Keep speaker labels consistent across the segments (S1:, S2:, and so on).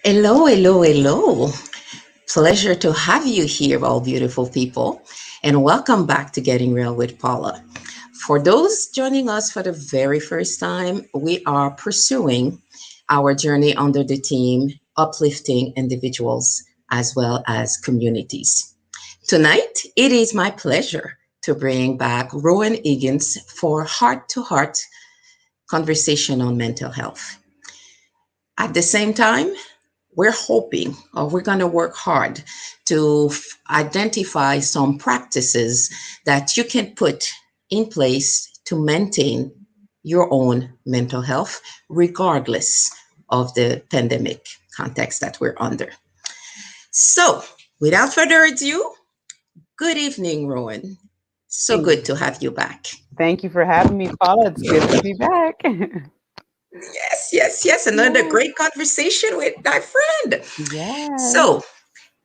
S1: Hello, hello, hello. Pleasure to have you here, all beautiful people, and welcome back to Getting Real with Paula. For those joining us for the very first time, we are pursuing our journey under the theme Uplifting Individuals as well as Communities. Tonight, it is my pleasure to bring back Roen Higgins for heart to heart conversation on mental health. At the same time, we're hoping or we're going to work hard to identify some practices that you can put in place to maintain your own mental health, regardless of the pandemic context that we're under. So, without further ado, good evening, Rowan. So
S2: Hey,
S1: good to have you back.
S2: thank you for having me, Paula. It's good to be back.
S1: Yes, yes, yes. Another
S2: Yeah.
S1: great conversation with my friend.
S2: Yes.
S1: So,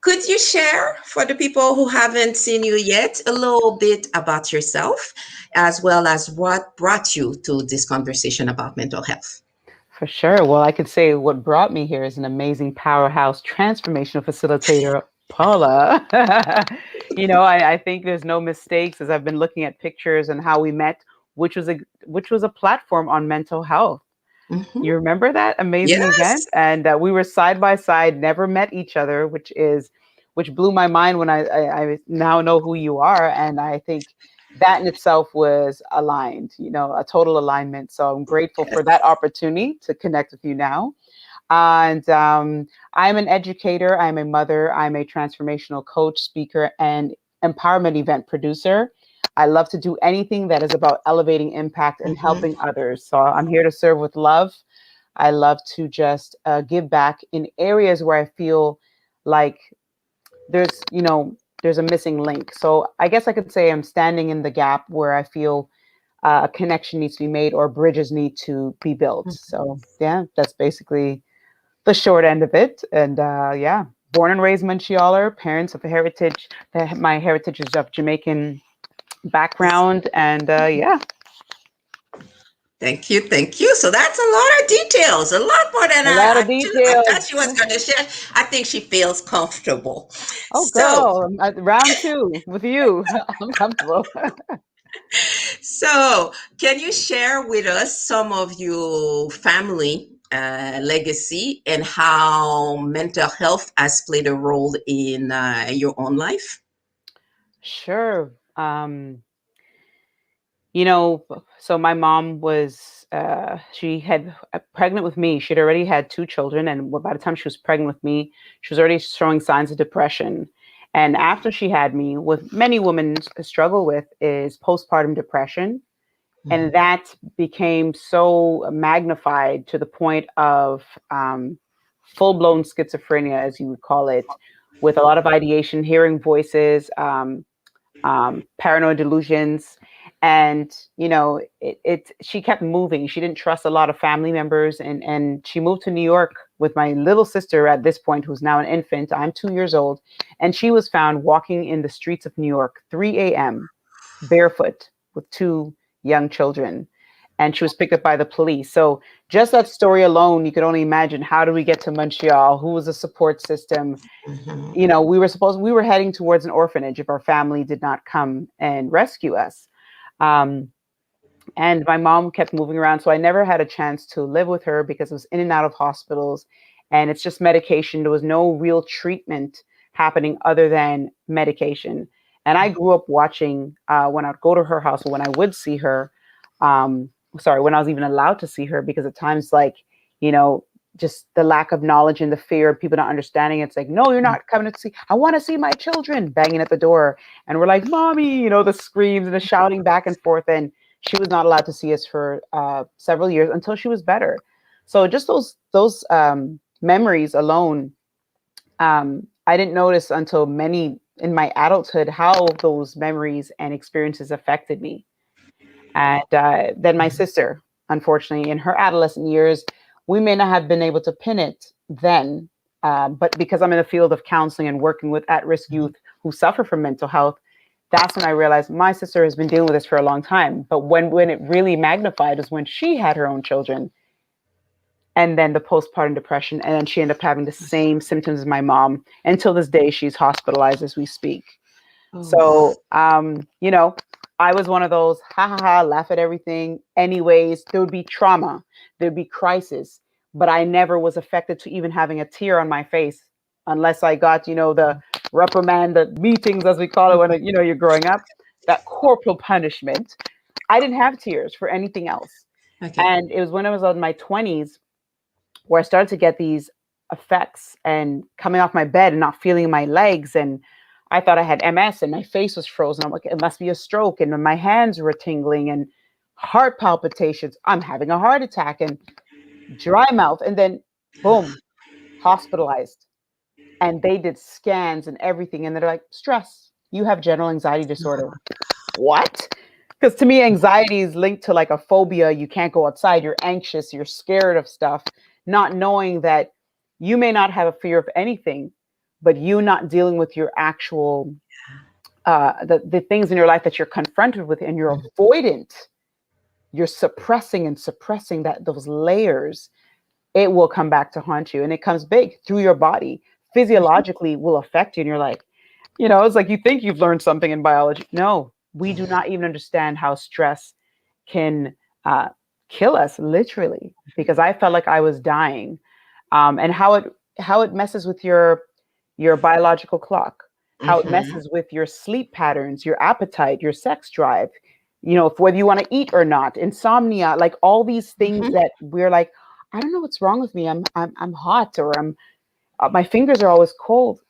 S1: could you share for the people who haven't seen you yet a little bit about yourself, as well as what brought you to this conversation about mental health?
S2: For sure. Well, I could say what brought me here is an amazing powerhouse transformational facilitator, Paula. I think there's no mistakes as I've been looking at pictures and how we met, which was a platform on mental health.
S1: Hmm.
S2: You remember that amazing event?
S1: Yes.
S2: And we were side by side, never met each other, which blew my mind when I now know who you are. And I think that in itself was aligned, a total alignment. So I'm grateful for that
S1: Yes.
S2: opportunity to connect with you now. And I'm an educator, I'm a mother, I'm a transformational coach, speaker, and empowerment event producer. I love to do anything that is about elevating impact and
S1: Hmm.
S2: helping others. So I'm here to serve with love. I love to just give back in areas where I feel like there's a missing link. So I guess I could say I'm standing in the gap where I feel a connection needs to be made or bridges need to be built. So yeah, that's basically the short end of it. And yeah, born and raised Montrealer, parents of a heritage. My heritage is of Jamaican background, and yeah.
S1: Thank you, thank you. So that's a lot of details, a lot more than
S2: A lot of
S1: I thought
S2: details.
S1: she was going to share. I think she feels comfortable.
S2: Oh,
S1: So,
S2: girl, round two with you. I'm comfortable.
S1: So, can you share with us some of your family legacy and how mental health has played a role in your own life?
S2: Sure. You know, so my mom was, she had pregnant with me. She'd already had two children. And by the time she was pregnant with me, she was already showing signs of depression. And after she had me, what many women struggle with is postpartum depression. And
S1: Mhm.
S2: that became so magnified to the point of full blown schizophrenia, as you would call it, with a lot of ideation, hearing voices, paranoid delusions. And she kept moving. She didn't trust a lot of family members, and she moved to New York with my little sister at this point, who's now an infant. I'm 2 years old, and she was found walking in the streets of New York 3 a.m. barefoot with two young children, and she was picked up by the police. So just that story alone, you could only imagine, how do we get to Montreal? Who was the support system?
S1: Mhm.
S2: We were heading towards an orphanage if our family did not come and rescue us. um, and my mom kept moving around, so I never had a chance to live with her because it was in and out of hospitals, and it's just medication. There was no real treatment happening other than medication. And I grew up watching, when I'd go to her house, or when I would see her, sorry, when I was even allowed to see her, because at times, like, you know just the lack of knowledge and the fear of people not understanding. It's like, no, you're not coming to see. I want to see my children, banging at the door. And we're like, mommy, the screams and the shouting back and forth. And she was not allowed to see us for several years until she was better. So just those memories alone, I didn't notice until many in my adulthood how those memories and experiences affected me. And then my sister, unfortunately, in her adolescent years, we may not have been able to pin it then, but because I'm in the field of counseling and working with at-risk youth who suffer from mental health, that's when I realized my sister has been dealing with this for a long time. But when it really magnified is when she had her own children, and then the postpartum depression, and then she ended up having the same symptoms as my mom. Until this day, she's hospitalized as we speak.
S1: Oh,
S2: So, I was one of those, ha ha ha, laugh at everything. Anyways, there would be trauma, there'd be crisis, but I never was affected to even having a tear on my face unless I got, the reprimand, the meetings, as we call it, when, you're growing up, that corporal punishment. I didn't have tears for anything else.
S1: okay.
S2: And it was when I was in my 20s where I started to get these effects and coming off my bed and not feeling my legs. And I thought I had MS and my face was frozen. I'm like, it must be a stroke. And my hands were tingling and heart palpitations. I'm having a heart attack and dry mouth. And then boom, hospitalized. And they did scans and everything. And they're like, stress. You have general anxiety disorder. What? Because to me, anxiety is linked to like a phobia. You can't go outside. You're anxious. You're scared of stuff, not knowing that you may not have a fear of anything, but you not dealing with your actual the things in your life that you're confronted with, and you're avoidant. You're suppressing that those layers. It will come back to haunt you, and it comes big through your body. Physiologically, will affect you, and you're like, it's like you think you've learned something in biology. No, we do not even understand how stress can kill us, literally, because I felt like I was dying, and how it messes with your biological clock, how it
S1: Mm-hmm.
S2: messes with your sleep patterns, your appetite, your sex drive, if whether you want to eat or not, insomnia, like all these things
S1: Mm-hmm.
S2: that we're like, I don't know what's wrong with me. I'm hot, or I'm my fingers are always cold.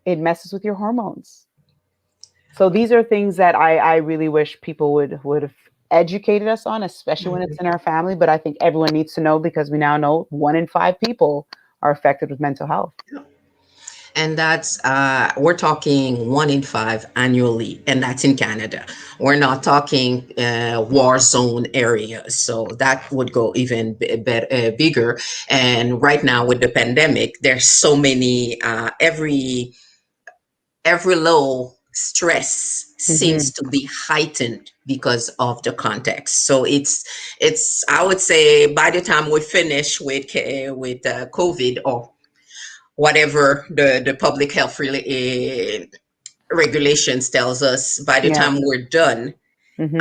S2: It messes with your hormones. So these are things that I really wish people would have educated us on, especially when it's in our family. But I think everyone needs to know, because we now know 1 in 5 people are affected with mental health.
S1: And that's we're talking 1 in 5 annually, and that's in Canada. We're not talking war zone areas, so that would go even bigger. And right now with the pandemic, there's so many every low stress
S2: Hmm.
S1: seems to be heightened because of the context. So it's I would say by the time we finish with COVID or whatever the public health really regulations tells us, by the
S2: Yeah.
S1: time we're done,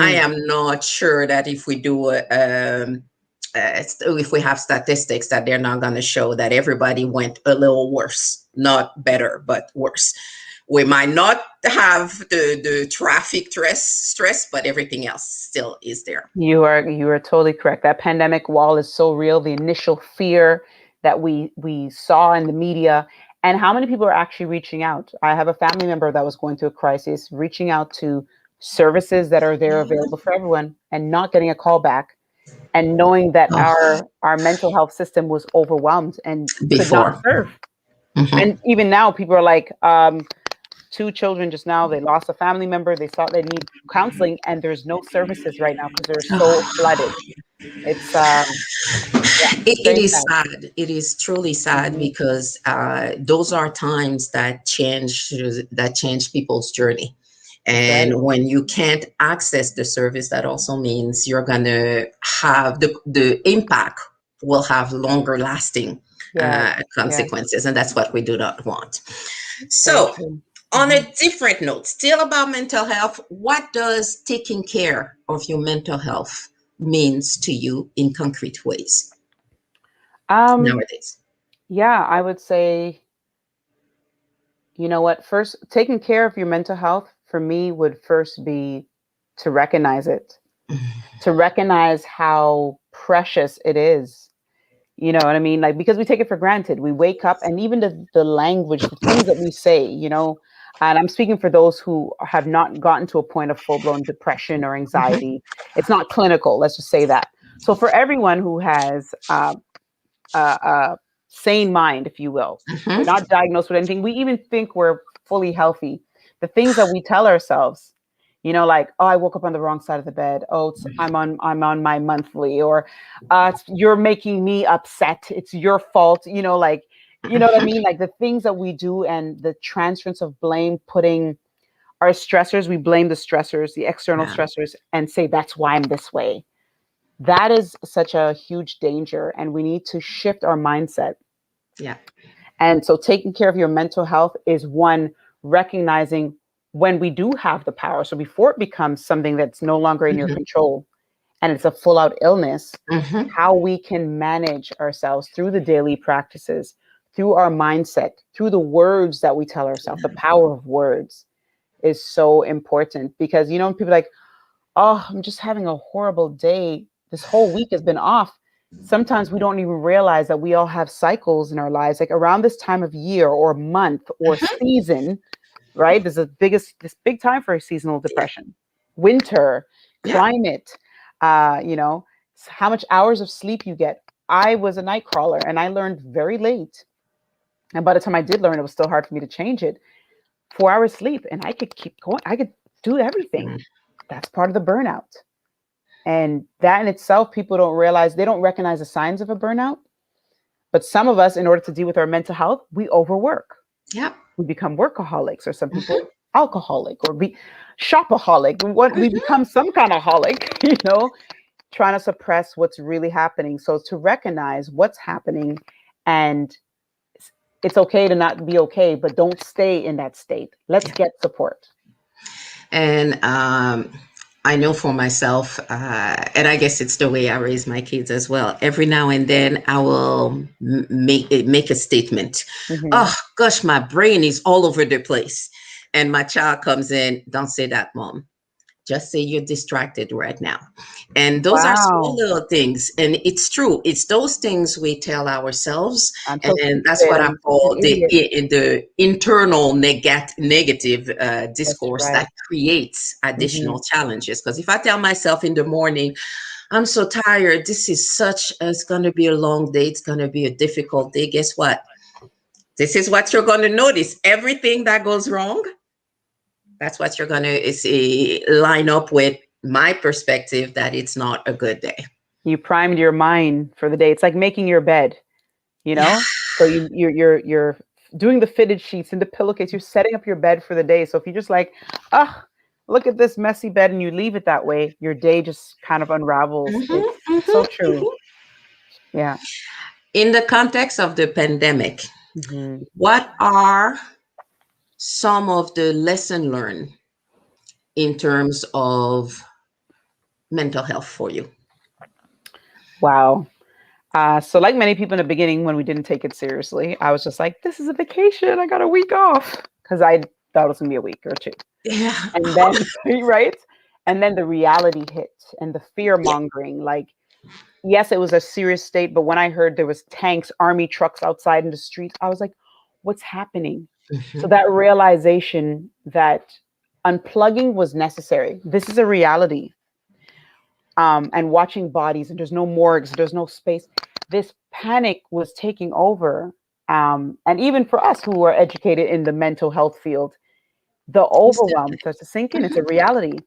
S1: I
S2: Hmm.
S1: am not sure that if we do if we have statistics, that they're not going to show that everybody went a little worse, not better but worse. We might not have the traffic stress, but everything else still is there.
S2: You are totally correct. That pandemic wall is so real. The initial fear that we saw in the media, and how many people are actually reaching out. I have a family member that was going through a crisis, reaching out to services that are there available for everyone, and not getting a call back, and knowing that
S1: Oh,
S2: our mental health system was overwhelmed and could not
S1: before.
S2: serve.
S1: Mhm.
S2: And even now, people are like, two children just now, they lost a family member, they thought they need counseling, and there's no services right now because they're so flooded. It's yeah,
S1: It
S2: very
S1: is
S2: sad.
S1: sad. It is truly sad
S2: Mhm.
S1: because those are times that change people's journey.
S2: That's right.
S1: And when you can't access the service, that also means you're gonna have the impact will have longer lasting
S2: Yes, yes,
S1: consequences, and that's what we do not want.
S2: very
S1: So,
S2: true.
S1: on
S2: Hmm.
S1: a different note, still about mental health, what does taking care of your mental health means to you in concrete ways
S2: Um,
S1: nowadays?
S2: yeah, I would say, you know what, first, taking care of your mental health for me would first be to recognize it, to recognize how precious it is. You know what I mean? Like, because we take it for granted. We wake up, and even the language, the things that we say, and I'm speaking for those who have not gotten to a point of full blown depression or
S1: Mhm.
S2: anxiety. It's not clinical, let's just say that. So, for everyone who has a sane mind, if you will, we're
S1: Mhm.
S2: not diagnosed with anything. We even think we're fully healthy. The things that we tell ourselves, like, oh, I woke up on the wrong side of the bed. Oh, I'm on my monthly, or you're making me upset. It's your fault. Like, you know what I
S1: Mhm.
S2: mean? Like the things that we do, and the transference of blame, putting our stressors, we blame the stressors, the external
S1: Yeah.
S2: stressors, and say that's why I'm this way. That is such a huge danger, and we need to shift our mindset.
S1: Yeah.
S2: And so taking care of your mental health is one, recognizing when we do have the power. So before it becomes something that's no longer in your
S1: Hmm.
S2: control and it's a full out illness,
S1: Hmm.
S2: how we can manage ourselves through the daily practices, through our mindset, through the words that we tell ourselves. The power of words is so important because, people are like, oh, I'm just having a horrible day. This whole week has been off. Sometimes we don't even realize that we all have cycles in our lives, like around this time of year or month or
S1: Hmm.
S2: season, right? There's this big time for seasonal
S1: Yeah.
S2: depression, winter,
S1: Yeah.
S2: climate, how much hours of sleep you get. I was a night crawler and I learned very late. And by the time I did learn, it was still hard for me to change it. 4 hours sleep and I could keep going. I could do everything.
S1: Mm.
S2: That's part of the burnout. And that in itself, people don't realize, they don't recognize the signs of a burnout. But some of us, in order to deal with our mental health, we overwork.
S1: Yeah.
S2: We become workaholics, or some
S1: Hmm.
S2: people alcoholic, or be shopaholic. What we become some kind of holic, trying to suppress what's really happening. So to recognize what's happening, and it's okay to not be okay, but don't stay in that state. Let's
S1: Yeah.
S2: get support.
S1: And I know for myself, and I guess it's the way I raise my kids as well. Every now and then, I will make a statement.
S2: Hmm.
S1: Oh gosh, my brain is all over the place, and my child comes in. Don't say that, mom. Just say you're distracted right now. And those are small
S2: Wow.
S1: little things. And it's true. It's those things we tell ourselves.
S2: I'm so
S1: And that's
S2: stupid.
S1: what I
S2: I'm such an
S1: call
S2: idiot.
S1: the internal negative
S2: That's
S1: discourse
S2: right.
S1: that creates
S2: Hmm.
S1: additional challenges. Because if I tell myself in the morning, I'm so tired, it's going to be a long day, it's going to be a difficult day, guess what? This is what you're going to notice. Everything that goes wrong, that's what you're going to see line up with my perspective that it's not a good day.
S2: You primed your mind for the day. It's like making your bed, you
S1: Yeah.
S2: know? So you're doing the fitted sheets and the pillowcase. You're setting up your bed for the day. So if you just like, oh, look at this messy bed, and you leave it that way, your day just kind of unravels.
S1: Mhm,
S2: It's so
S1: mhm,
S2: true.
S1: mhm.
S2: Yeah.
S1: In the context of the pandemic,
S2: Hmm.
S1: what are some of the lesson learned in terms of mental health for you?
S2: Wow. So like many people in the beginning, when we didn't take it seriously, I was just like, this is a vacation. I got a week off because I thought it was gonna be a week or two.
S1: Yeah.
S2: And then, right? And then the reality hit and the fear
S1: Yeah.
S2: mongering. Like, yes, it was a serious state, but when I heard there was tanks, army trucks outside in the streets, I was like, what's happening? So
S1: Mhm.
S2: that realization that unplugging was necessary. This is a reality. And watching bodies, and there's no morgues, there's no space. This panic was taking over. And even for us who are educated in the mental health field, the
S1: Most
S2: overwhelm
S1: definitely.
S2: starts to sink in. It's
S1: Mhm.
S2: a reality.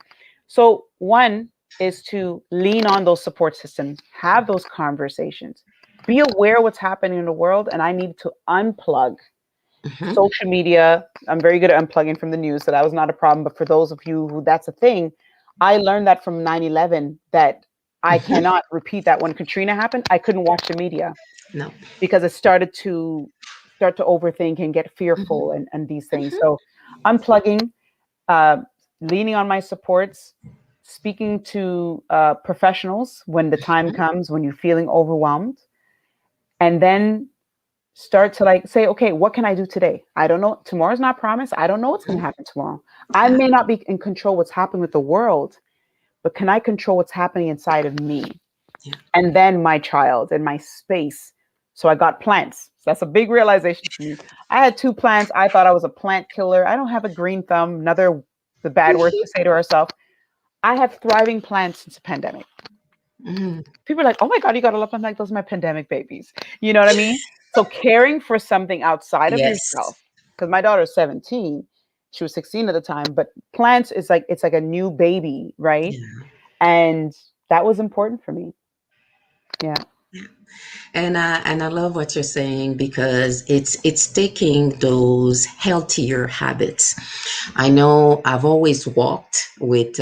S2: So one is to lean on those support systems, have those conversations, be aware what's happening in the world, and I need to unplug
S1: Mhm.
S2: social media. I'm very good at unplugging from the news, so that was not a problem. But for those of you who that's a thing, I learned that from 9/11 that I
S1: Mhm.
S2: cannot repeat that. When Katrina happened, I couldn't watch the media
S1: No.
S2: because it start to overthink and get
S1: Mhm.
S2: fearful and these things.
S1: Mhm.
S2: So unplugging, uh, leaning on my supports, speaking to professionals when the time
S1: Mhm.
S2: comes, when you're feeling overwhelmed, and then start to like say, okay, what can I do today? I don't know. Tomorrow's not promised. I don't know what's going to
S1: Mhm.
S2: happen tomorrow. I
S1: Yeah.
S2: may not be in control what's happening with the world, but can I control what's happening inside of me?
S1: Yeah.
S2: And then my child and my space. So I got plants. So that's a big realization for me. I had two plants. I thought I was a plant killer. I don't have a green thumb. Another the bad words
S1: Mhm.
S2: to say to ourselves. I have thriving plants since the pandemic.
S1: Mhm.
S2: People are like, oh my God, you got to love them. I'm like, those are my pandemic babies. You know what I mean? So caring for something outside of
S1: Yes.
S2: yourself, because my daughter's 17, she was 16 at the time, but plants is like, it's like a new baby, right?
S1: Yeah.
S2: And that was important for me. Yeah.
S1: And I love what you're saying because it's taking those healthier habits. I know I've always walked with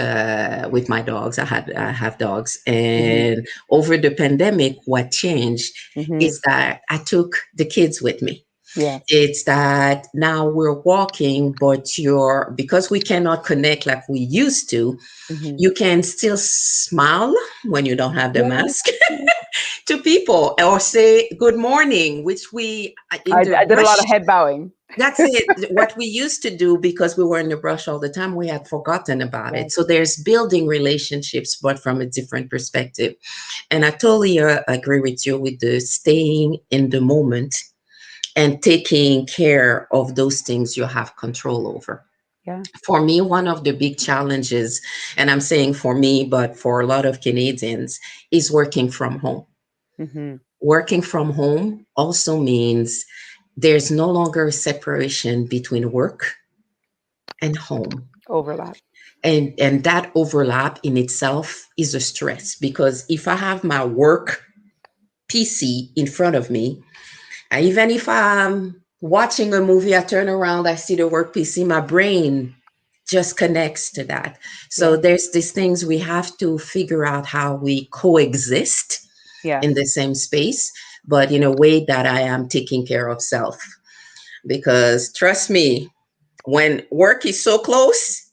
S1: my dogs. I have dogs,
S2: Hmm.
S1: and over the pandemic, what changed
S2: Hmm.
S1: is that I took the kids with me.
S2: Yes.
S1: It's that now we're walking, but you're because we cannot connect like we used to.
S2: Hmm.
S1: You can still smile when you don't have the
S2: Yes.
S1: mask
S2: Yes.
S1: to people or say good morning, which we in the
S2: I did a lot
S1: rush.
S2: of head bowing.
S1: That's it. What we used to do because we were in the brush all the time, we had forgotten about it.
S2: Yes.
S1: So there's building relationships, but from a different perspective. And I totally agree with you with the staying in the moment and taking care of those things you have control over.
S2: Yeah.
S1: For me, one of the big challenges, and I'm saying for me, but for a lot of Canadians, is working from home.
S2: Hmm.
S1: Working from home also means there's no longer a separation between work and home.
S2: Overlap.
S1: And that overlap in itself is a stress because if I have my work PC in front of me, even if I'm watching a movie, I turn around, I see the work PC, my brain just connects to that. So
S2: Yes.
S1: there's these things we have to figure out how we coexist
S2: Yes.
S1: in the same space, but in a way that I am taking care of self. Because trust me, when work is so close,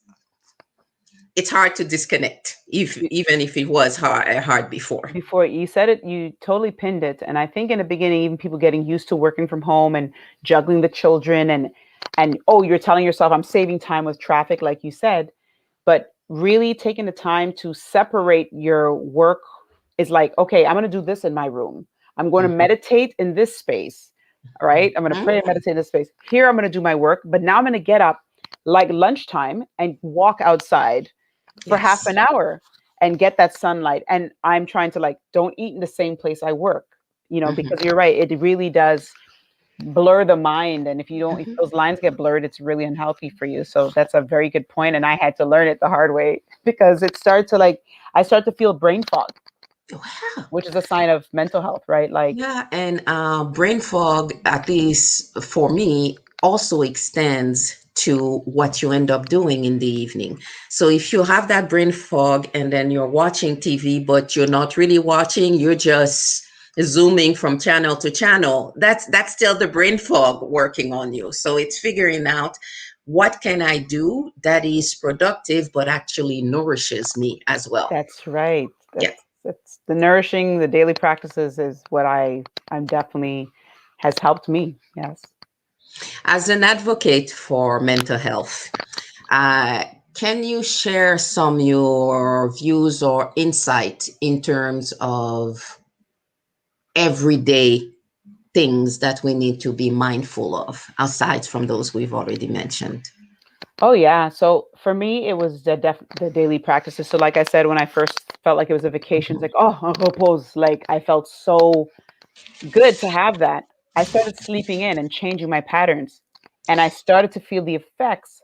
S1: it's hard to disconnect, if even if it was hard before.
S2: Before you said it, you totally pinned it. And I think in the beginning, even people getting used to working from home and juggling the children and oh, you're telling yourself I'm saving time with traffic, like you said, but really taking the time to separate your work is like, okay, I'm going to do this in my room. I'm going to
S1: Mhm.
S2: meditate in this space. All right. I'm going to pray and meditate in this space. Here, I'm going to do my work, but now I'm going to get up like lunchtime and walk outside for half
S1: Yes.
S2: an hour and get that sunlight. And I'm trying to like, don't eat in the same place I work,
S1: Mhm.
S2: because you're right. It really does blur the mind. And if
S1: Mhm.
S2: those lines get blurred, it's really unhealthy for you. So that's a very good point. And I had to learn it the hard way because it started to like, I start to feel brain fog,
S1: Wow.
S2: which is a sign of mental health, right? Like,
S1: Yeah, and brain fog, at least for me, also extends to what you end up doing in the evening. So if you have that brain fog and then you're watching TV, but you're not really watching, you're just zooming from channel to channel, that's still the brain fog working on you. So it's figuring out what can I do that is productive but actually nourishes me as well.
S2: that's right.
S1: Yeah.
S2: That's the nourishing, the daily practices is what I'm definitely has helped me. Yes.
S1: As an advocate for mental health, Uh, can you share some your views or insight in terms of everyday things that we need to be mindful of, aside from those we've already mentioned?
S2: Oh yeah. So for me, it was the daily practices. So like I said, when I first felt like it was a vacation, it's
S1: Mhm.
S2: like, oh, I'll repose. Like I felt so good to have that. I started sleeping in and changing my patterns. And I started to feel the effects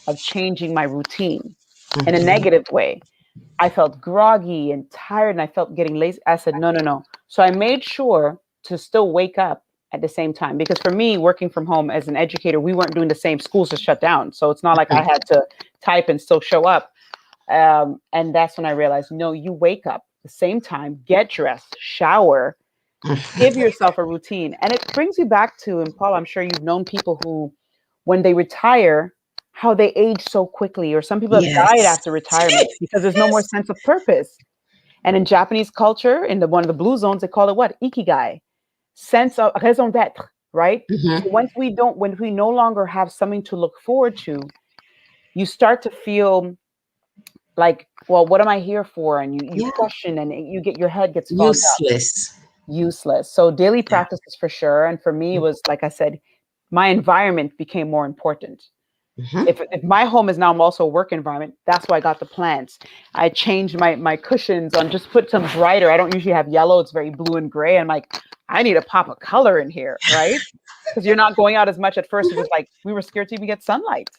S2: of changing my routine in a
S1: Mhm.
S2: negative way. I felt groggy and tired and I felt getting lazy. I said, no, no, no. So I made sure to still wake up at the same time because for me, working from home as an educator, we weren't doing the same. Schools are shut down. So it's not like I had to type and still show up. And that's when I realized, no, you wake up the same time, get dressed, shower, give
S1: Mhm.
S2: yourself a routine. And it brings you back to, and Paul, I'm sure you've known people who, when they retire, how they age so quickly, or some people have died
S1: Yes.
S2: after retirement because there's no more
S1: Yes.
S2: sense of purpose. And in Japanese culture, in the one of the blue zones, they call it what? Ikigai, sense of raison d'être, right? So
S1: Mhm.
S2: when we no longer have something to look forward to, you start to feel like, well, what am I here for? And you
S1: Yeah.
S2: question and you get your head gets fogged up,
S1: Useless.
S2: useless. So daily
S1: Yeah.
S2: practices for sure. And for me, it was like I said, my environment became more important.
S1: Mhm.
S2: If my home is now also a work environment, that's why I got the plants. I changed my cushions on just put some brighter. I don't usually have yellow, it's very blue and gray. I'm like, I need a pop of color in here, right? Because you're not going out as much at first. It was like we were scared to even get sunlight.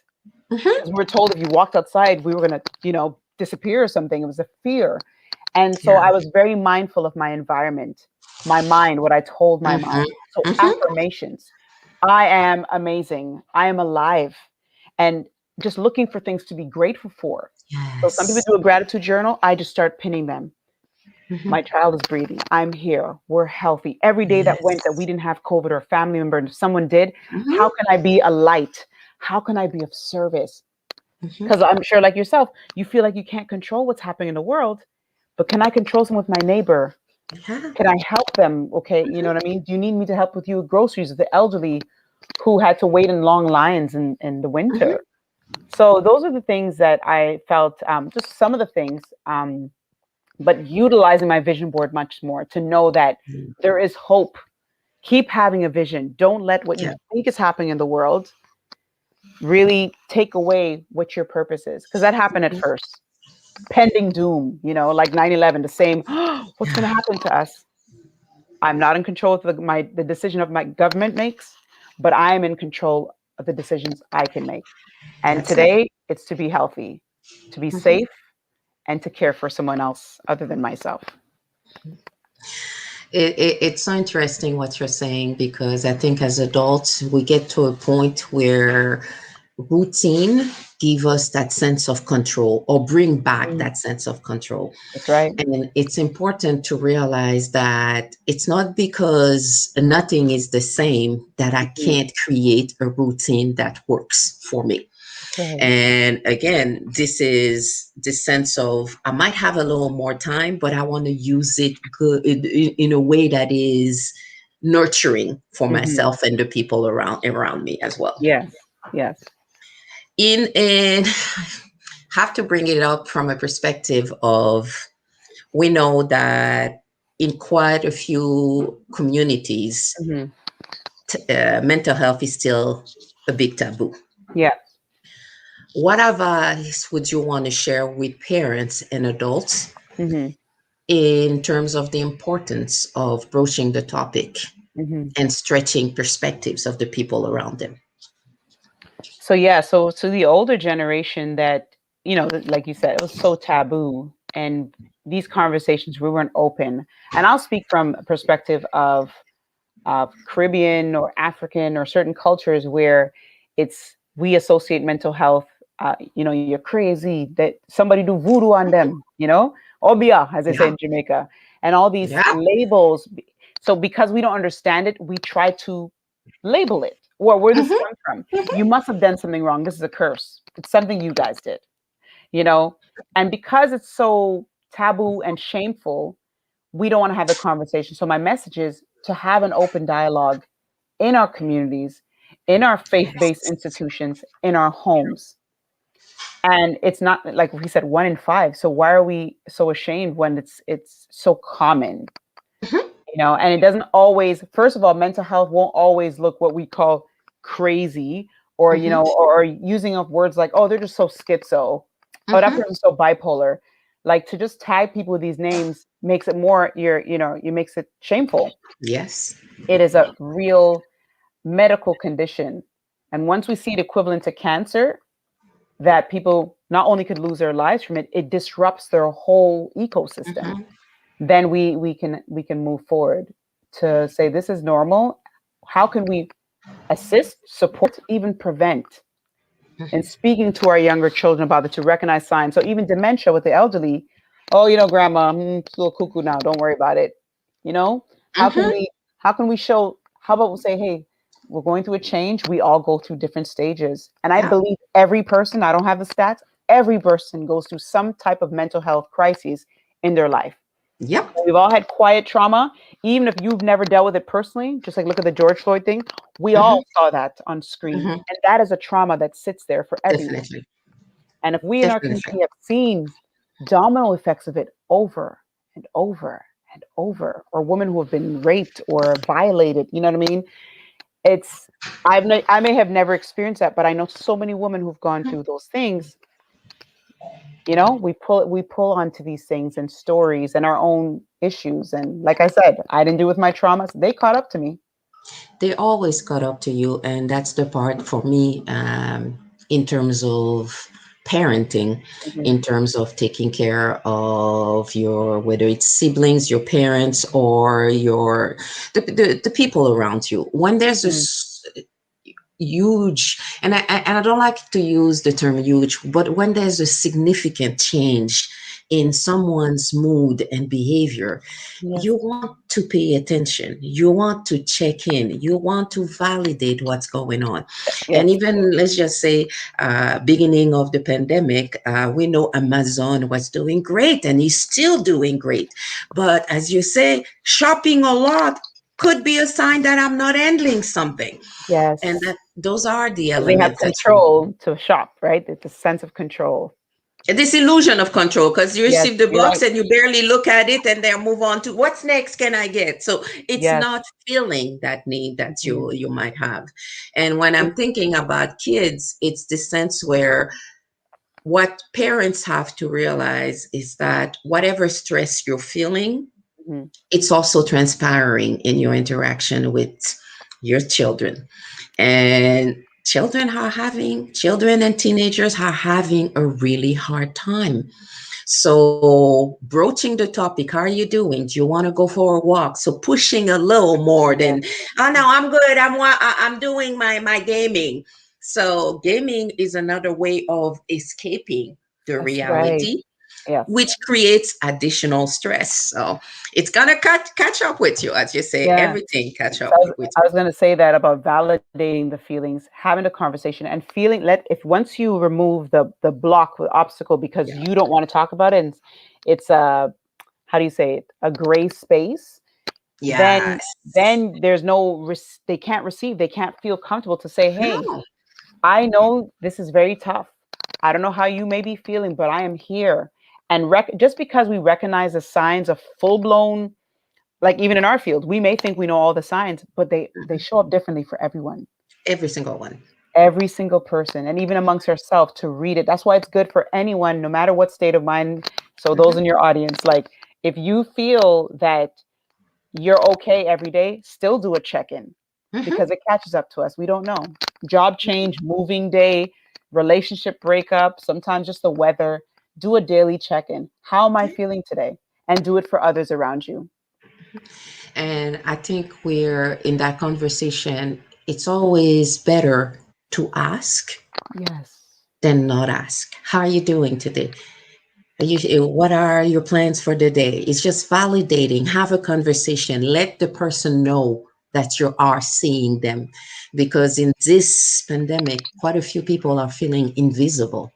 S1: Mhm.
S2: Because we were told if you walked outside, we were gonna, disappear or something. It was a fear. And so
S1: Yeah.
S2: I was very mindful of my environment, my mind, what I told my
S1: Mm-hmm.
S2: mind. So
S1: Mm-hmm.
S2: affirmations. I am amazing. I am alive. And just looking for things to be grateful for. So some people
S1: Yes.
S2: do a gratitude journal. I just start pinning them.
S1: Mm-hmm.
S2: My child is breathing. I'm here. We're healthy. Every day that went that we
S1: Yes.
S2: didn't have COVID or a family member, and if someone did, how
S1: Mm-hmm.
S2: can I be a light? How can I be of service?
S1: Mm-hmm.
S2: Because I'm sure, like yourself, you feel like you can't control what's happening in the world, but can I control some with my neighbor?
S1: Yeah.
S2: Can I help them? Okay, you know what I mean? Do you need me to help with you with groceries? The elderly who had to wait in long lines in the
S1: Mm-hmm.
S2: winter. So those are the things that I felt, just some of the things, but utilizing my vision board much more to know that there is hope. Keep having a vision. Don't let what you
S1: Yeah.
S2: think is happening in the world really take away what your purpose is. Because that happened at first. Pending doom, like 9/11, the same, what's going to happen to us? I'm not in control of the decision of my government makes, but I am in control of the decisions I can make. And
S1: That's it.
S2: today, it's to be healthy, to be
S1: Mm-hmm.
S2: safe, and to care for someone else other than myself.
S1: It's so interesting what you're saying because I think as adults we get to a point where routine give us that sense of control or bring back
S2: Mm,
S1: that sense of control.
S2: that's right.
S1: And it's important to realize that it's not because nothing is the same that I
S2: Mhm.
S1: can't create a routine that works for me.
S2: That's right.
S1: And again, this is the sense of I might have a little more time, but I want to use it good in a way that is nurturing for
S2: Hmm.
S1: myself and the people around me as well.
S2: Yes. Yes.
S1: In and have to bring it up from a perspective of we know that in quite a few communities,
S2: Hmm.
S1: mental health is still a big taboo.
S2: Yeah.
S1: What advice would you want to share with parents and adults
S2: Hmm.
S1: in terms of the importance of broaching the topic
S2: Hmm.
S1: and stretching perspectives of the people around them?
S2: So yeah, so to the older generation that, like you said, it was so taboo, and these conversations we weren't open. And I'll speak from a perspective of Caribbean or African or certain cultures where it's we associate mental health. You're crazy. That somebody do voodoo on them. Obia, as they say
S1: Yeah,
S2: in Jamaica, and all these
S1: yeah.
S2: labels. So because we don't understand it, we try to label it. Well, where this
S1: Hmm.
S2: comes from? You must have done something wrong. This is a curse. It's something you guys did. You know, and because it's so taboo and shameful, we don't want to have the conversation. So my message is to have an open dialogue in our communities, in our faith-based institutions, in our homes. And it's not like we said, 1 in 5. So why are we so ashamed when it's so common?
S1: Hmm.
S2: And it doesn't always, first of all, mental health won't always look what we call crazy, or
S1: Hmm.
S2: or using of words like, oh, they're just so schizo, oh, that
S1: Hmm.
S2: person's so bipolar. Like, to just tag people with these names makes it more, you makes it shameful.
S1: Yes.
S2: It is a real medical condition. And once we see it equivalent to cancer, that people not only could lose their lives from it, it disrupts their whole ecosystem.
S1: Hmm.
S2: Then we can move forward to say this is normal. How can we assist, support, even prevent? And speaking to our younger children about it, to recognize signs. So even dementia with the elderly, oh, grandma, it's a little cuckoo now. Don't worry about it. You know, how can
S1: Hmm.
S2: we how can we show? How about we say, hey, we're going through a change. We all go through different stages, and I
S1: Yeah.
S2: believe every person. I don't have the stats. Every person goes through some type of mental health crises in their life.
S1: Yep.
S2: We've all had quiet trauma, even if you've never dealt with it personally. Just like look at the George Floyd thing. We all
S1: Hmm.
S2: saw that on screen,
S1: Hmm.
S2: and that is a trauma that sits there for everyone.
S1: Definitely.
S2: And if we in our
S1: Definitely.
S2: community have seen domino effects of it over and over and over, or women who have been raped or violated, you know what I mean? It's I may have never experienced that, but I know so many women who've gone through those things. We pull onto these things and stories and our own issues. And like I said, I didn't do with my traumas. They caught up to me.
S1: They always caught up to you, and that's the part for me in terms of parenting
S2: Mhm.
S1: in terms of taking care of your, whether it's siblings, your parents, or the people around you. When there's
S2: Mm.
S1: this huge, and I don't like to use the term huge, but when there's a significant change in someone's mood and behavior, you
S2: Yes.
S1: want to pay attention, you want to check in, you want to validate what's going on. And
S2: Yes.
S1: even, let's just say, beginning of the pandemic, we know Amazon was doing great and is still doing great, but as you say, shopping a lot could be a sign that I'm not handling something. And
S2: Yes.
S1: that those are the
S2: Because they have
S1: elements that you,
S2: control to shop, right? It's a sense of control.
S1: this illusion of control, because you
S2: Yes.
S1: receive the
S2: You're
S1: box
S2: right.
S1: and you barely look at it and then move on to what's next can I get. So it's
S2: Yes.
S1: not filling that need that
S2: Mhm.
S1: you might have. And when I'm
S2: It-
S1: thinking about kids, it's the sense where what parents have to realize is that whatever stress you're feeling,
S2: mhm.
S1: it's also transpiring in your interaction with your children. And children and teenagers are having a really hard time. So broaching the topic, how are you doing? Do you want to go for a walk? So pushing a little more
S2: Yes.
S1: than, oh no, I'm good. I'm doing my gaming. So gaming is another way of escaping the
S2: That's right.
S1: reality,
S2: Yes.
S1: which creates additional stress. So it's gonna catch up with you, as you say.
S2: Yeah.
S1: Everything catch
S2: So
S1: up with
S2: I was going to say that about validating the feelings, having a conversation, and feeling. Let if once you remove the block, the obstacle, because
S1: you.
S2: you don't want to talk about it, and it's a, how do you say it, a gray space. Then
S1: Yes.
S2: there's no they can't receive, they can't feel comfortable to say, hey,
S1: No.
S2: I know this is very tough. I don't know how you may be feeling, but I am here. And just because we recognize the signs of full blown, like even in our field, we may think we know all the signs, but they show up differently for everyone,
S1: Every single one.
S2: every single person, and even amongst ourselves to read it. That's why it's good for anyone, no matter what state of mind. So those
S1: Mhm.
S2: in your audience, like if you feel that you're okay every day, still do a check-in
S1: Mhm.
S2: because it catches up to us. We don't know. Job change, moving day, relationship breakup, sometimes just the weather. Do a daily check-in. How am I feeling today? And do it for others around you.
S1: And I think we're in that conversation, it's always better to ask
S2: Yes.
S1: than not ask. How are you doing today? What are your plans for the day? It's just validating, have a conversation, let the person know that you are seeing them. Because in this pandemic, quite a few people are feeling invisible,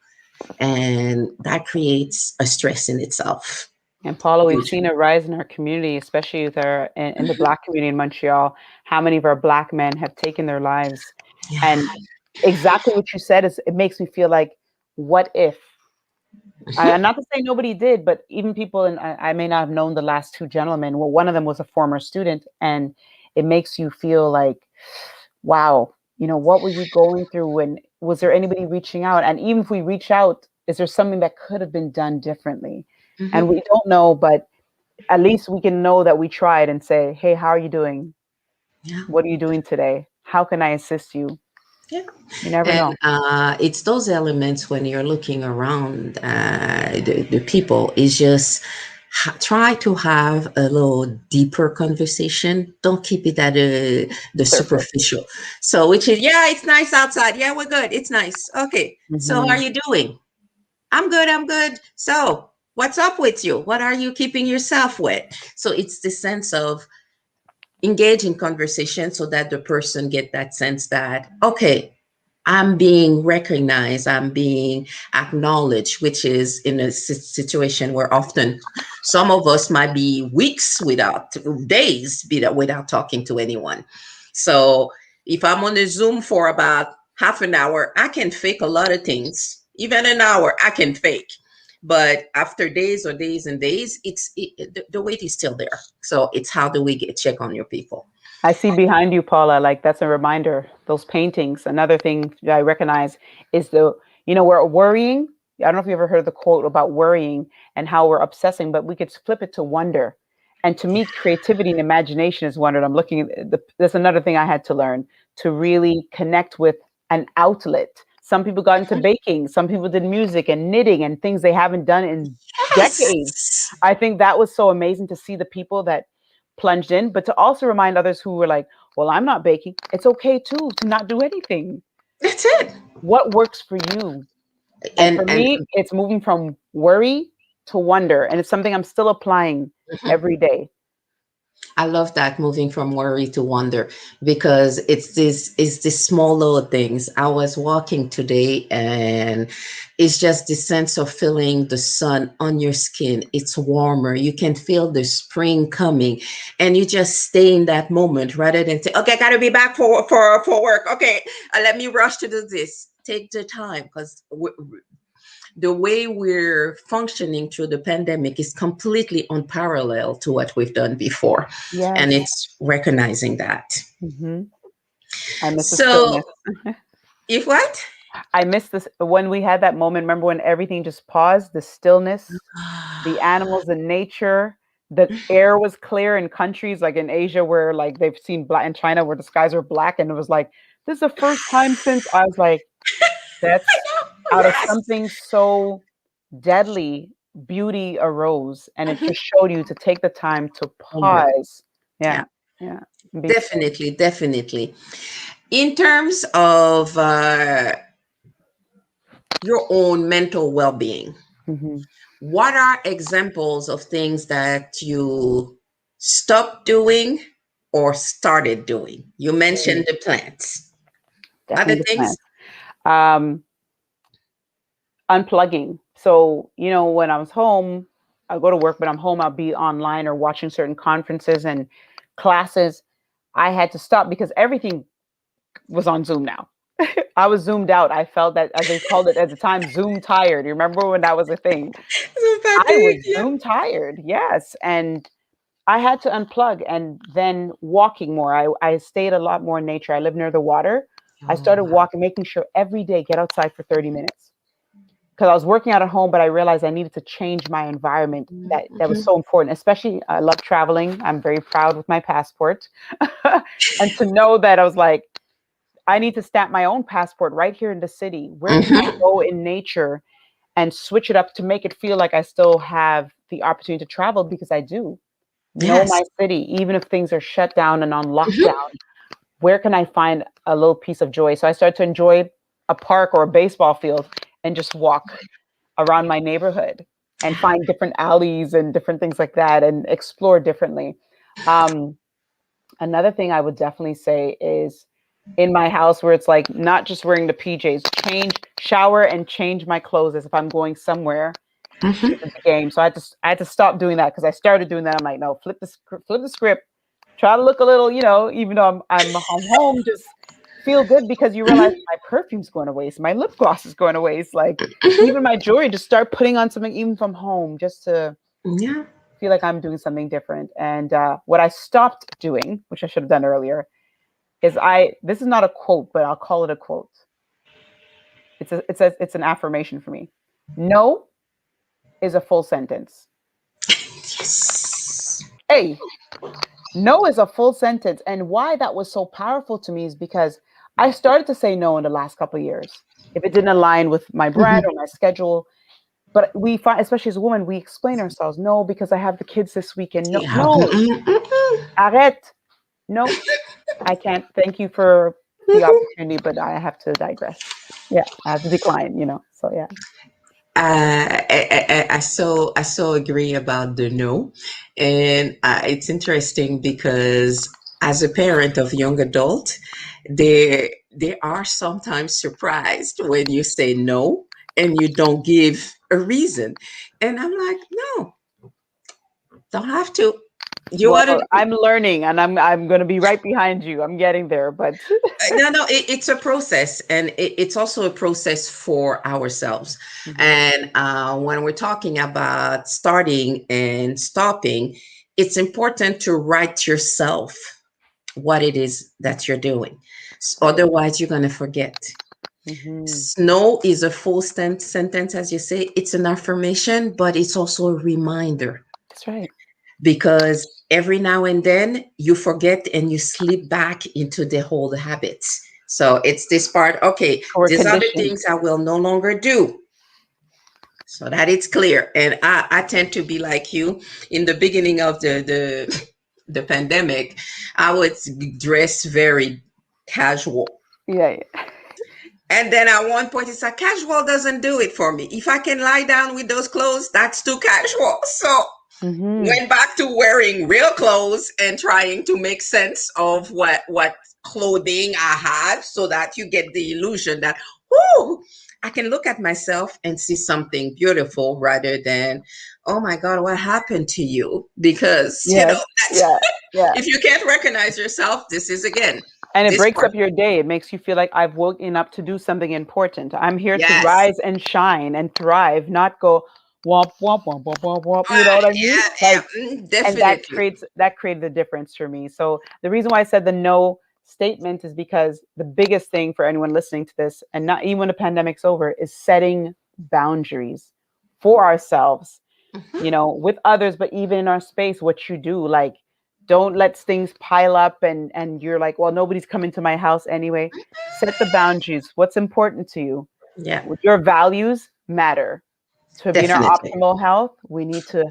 S1: and that creates a stress in itself.
S2: And Paula, we've
S1: Huge.
S2: seen a rise in our community, especially with our in the Black community in Montreal. How many of our Black men have taken their lives?
S1: Yeah.
S2: And exactly what you said is, it makes me feel like, what if? And not to say nobody did, but even people, and I may not have known the last two gentlemen. Well, one of them was a former student, and it makes you feel like, wow, what were you going through? And was there anybody reaching out? And even if we reach out, is there something that could have been done differently? And
S1: Hmm.
S2: we don't know, but at least we can know that we tried and say, hey, how are you doing?
S1: Yeah.
S2: What are you doing today? How can I assist you?
S1: Yeah.
S2: You never
S1: And
S2: know.
S1: it's those elements when you're looking around the people, is just try to have a little deeper conversation. Don't keep it at the
S2: Surface.
S1: superficial. So, which is, yeah, it's nice outside. Yeah, we're good. It's nice. Okay. So, how are
S2: Hmm.
S1: you doing? I'm good. I'm good. So, what's up with you? What are you keeping yourself with? So, it's the sense of engage in conversation so that the person get that sense that, okay, I'm being recognized, I'm being acknowledged, which is in a situation where often some of us might be weeks without, days without talking to anyone. So if I'm on a Zoom for about half an hour, I can fake a lot of things. Even an hour, I can fake. But after days or days and days, the weight is still there. So it's how do we get check on your people?
S2: I see behind you, Paula, like that's a reminder. Those paintings. Another thing that I recognize is we're worrying. I don't know if you ever heard the quote about worrying and how we're obsessing, but we could flip it to wonder. And to me, creativity and imagination is wonder. I'm looking at that's another thing I had to learn, to really connect with an outlet, Some people got into baking. Some people did music and knitting and things they haven't done in decades.
S1: Yes.
S2: I think that was so amazing to see the people that plunged in, but to also remind others who were like, well, I'm not baking. It's okay too to not do anything.
S1: That's it.
S2: What works for you? And for
S1: And
S2: me, it's moving from worry to wonder. And it's something I'm still applying every day.
S1: I love that, moving from worry to wonder, because it's this small little things. I was walking today, and it's just the sense of feeling the sun on your skin. It's warmer. You can feel the spring coming, and you just stay in that moment rather than say, "Okay, I gotta be back for work. Okay, let me rush to do this." Take the time, because the way we're functioning through the pandemic is completely unparalleled to what we've done before. And
S2: Yes.
S1: it's recognizing that.
S2: Hmm. I miss the
S1: So,
S2: stillness.
S1: if what?
S2: I miss this when we had that moment. Remember when everything just paused, the stillness, the animals, the nature, the air was clear in countries like in Asia where like they've seen black, in China where the skies are black, and it was like, this is the first time since, I was like, that's out of
S1: Yes.
S2: something so deadly, beauty arose, and it just showed you to take the time to
S1: Moment.
S2: pause. Yeah,
S1: Yeah,
S2: yeah, and be still.
S1: definitely, definitely. In terms of your own mental well being,
S2: Hmm.
S1: what are examples of things that you stopped doing or started doing? You mentioned the plants. Other
S2: Definitely the
S1: things?
S2: plants. Um, Unplugging. So, when I was home, I go to work, but I'm home, I'll be online or watching certain conferences and classes. I had to stop because everything was on Zoom now. I was zoomed out. I felt that, as they called it at the time, Zoom tired. You remember when that was a thing?
S1: So
S2: I was
S1: fatigue, yeah.
S2: Zoom tired, yes. And I had to unplug, and then walking more. I stayed a lot more in nature. I live near the water. I
S1: Oh,
S2: started
S1: wow.
S2: walking, making sure every day get outside for 30 minutes because I was working out at home, but I realized I needed to change my environment. That was
S1: Mhm.
S2: so important. Especially, I love traveling. I'm very proud with my passport, and to know that I was like, I need to stamp my own passport right here in the city. Where can I
S1: Mhm.
S2: go in nature and switch it up to make it feel like I still have the opportunity to travel because I do know
S1: Yes.
S2: my city, even if things are shut down and on
S1: Mhm.
S2: lockdown. Where can I find a little piece of joy? So I started to enjoy a park or a baseball field and just walk around my neighborhood and find different alleys and different things like that and explore differently. Um, Another thing I would definitely say is in my house where it's like not just wearing the PJs, change, shower and change my clothes as if I'm going somewhere to
S1: Mhm.
S2: the game. So I had to stop doing that because I started doing that. I'm like, no, flip the script, try to look a little, even though I'm home, just feel good because you realize
S1: Mhm.
S2: my perfume's going to waste, my lip gloss is going to waste, like even my jewelry. Just start putting on something even from home, just to
S1: Mhm. Yeah.
S2: feel like I'm doing something different. And what I stopped doing, which I should have done earlier, is this is not a quote, but I'll call it a quote. It's an affirmation for me. No is a full sentence.
S1: Yes.
S2: Hey, no is a full sentence. And why that was so powerful to me is because I started to say no in the last couple of years if it didn't align with my brand
S1: Mhm.
S2: or my schedule. But we find, especially as a woman, we explain ourselves. No, because I have the kids this weekend. No,
S1: Yeah.
S2: no,
S1: Mhm. Mhm.
S2: arrête. No, I can't. Thank you for the
S1: Mhm.
S2: opportunity, but I have to digress. Yeah, I have to decline. So yeah.
S1: I so agree about the no, and it's interesting because as a parent of young adult, they are sometimes surprised when you say no and you don't give a reason, and I'm like, no, don't have to. You want
S2: Well,
S1: to?
S2: I'm learning, and I'm going to be right behind you. I'm getting there, but
S1: No, it's a process, and it's also a process for ourselves.
S2: Mhm.
S1: And when we're talking about starting and stopping, it's important to write yourself what it is that you're doing.
S2: Right.
S1: Otherwise, you're going to forget.
S2: Hmm.
S1: Snow is a full sentence, as you say. It's an affirmation, but it's also a reminder,
S2: That's right.
S1: because every now and then you forget and you slip back into the old habits. So it's this part. Okay,
S2: We're
S1: these are the
S2: conditioned.
S1: things I will no longer do, so that it's clear. And I tend to be like you. In the beginning of the pandemic, I would dress very casual.
S2: Yeah.
S1: And then at one point, it's like casual doesn't do it for me. If I can lie down with those clothes, that's too casual. So
S2: Mm-hmm.
S1: went back to wearing real clothes and trying to make sense of what clothing I have, so that you get the illusion that, oh, I can look at myself and see something beautiful, rather than, oh my God, what happened to you? Because
S2: Yes.
S1: that's,
S2: Yeah. Yeah.
S1: if you can't recognize yourself, this is again
S2: And it
S1: this
S2: breaks
S1: part.
S2: up your day. It makes you feel like I've woken up to do something important. I'm here to
S1: Yes.
S2: rise and shine and thrive, not go womp womp womp womp womp womp. You know what I mean?
S1: Yeah,
S2: Like, and
S1: definitely.
S2: that created the difference for me. So the reason why I said the no statement is because the biggest thing for anyone listening to this, and not even when the pandemic's over, is setting boundaries for ourselves,
S1: Mhm.
S2: with others, but even in our space, what you do, like, don't let things pile up and you're like, well, nobody's coming to my house anyway. Set the boundaries. What's important to you?
S1: Yeah,
S2: Your values matter. To be in our
S1: definitely.
S2: optimal health, we need to,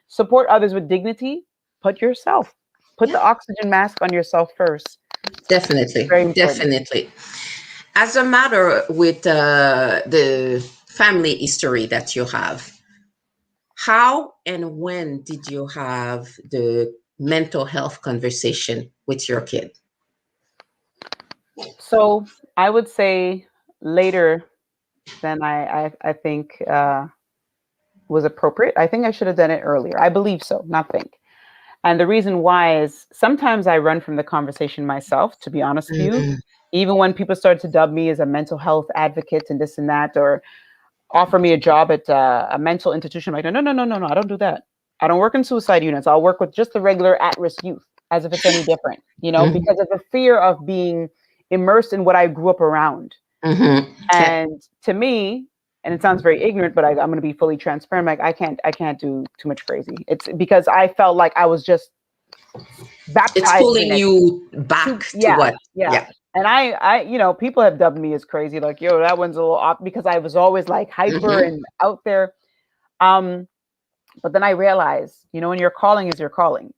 S2: support others with dignity. Put
S1: Yeah,
S2: the oxygen mask on yourself first.
S1: definitely.
S2: Very important.
S1: Definitely. As a matter with the family history that you have, how and when did you have the mental health conversation with your kid?
S2: So I would say later than I think was appropriate. I think I should have done it earlier. I believe so, not think. And the reason why is sometimes I run from the conversation myself, to be honest with you.
S1: Mhm.
S2: Even when people start to dub me as a mental health advocate and this and that, or offer me a job at a mental institution, I'm like, no, no, no, no, no, I don't do that. I don't work in suicide units. I'll work with just the regular at-risk youth, as if it's any different,
S1: Mhm.
S2: because of the fear of being immersed in what I grew up around.
S1: Mhm. Yeah.
S2: And to me, and it sounds very ignorant, but I'm going to be fully transparent. Like, I can't do too much crazy. It's because I felt like I was just
S1: It's
S2: baptized in
S1: pulling
S2: it.
S1: you back to
S2: Yeah,
S1: what?
S2: yeah.
S1: Yeah.
S2: And people have dubbed me as crazy, like, yo, that one's a little off, because I was always like hyper
S1: Mhm.
S2: and out there. Um, but then I realized, when your calling is your calling,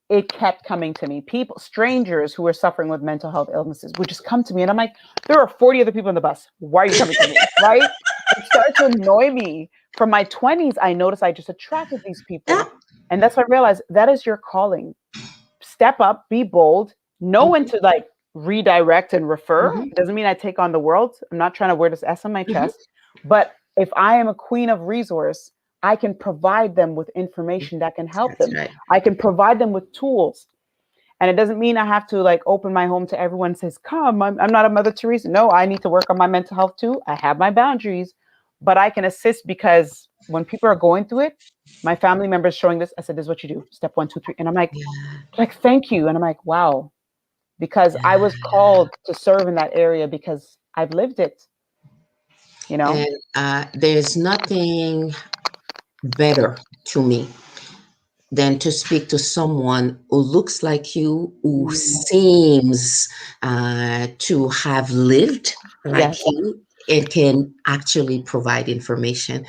S2: it kept coming to me. People, strangers who were suffering with mental health illnesses would just come to me. And I'm like, there are 40 other people on the bus. Why are you coming to me? Right? It started to annoy me. From my 20s, I noticed I just attracted these
S1: Yeah.
S2: people. And that's when I realized that is your calling. Step up, be bold, know when
S1: Mhm.
S2: to like redirect and refer.
S1: Mhm.
S2: It doesn't mean I take on the world. I'm not trying to wear this S on my
S1: Mhm.
S2: chest. But if I am a queen of resource, I can provide them with information that can help
S1: That's
S2: them.
S1: right.
S2: I can provide them with tools. And it doesn't mean I have to like open my home to everyone and says, come, I'm not a Mother Teresa. No, I need to work on my mental health too. I have my boundaries, but I can assist, because when people are going through it, my family members showing this, I said, this is what you do. Step 1, 2, 3. And I'm like, thank you. And I'm like, wow, because I was called to serve in that area because I've lived it, you know?
S1: And there's nothing better to me than to speak to someone who looks like you, who
S2: Mm,
S1: seems to have lived like
S2: yes.
S1: you, and can actually provide information.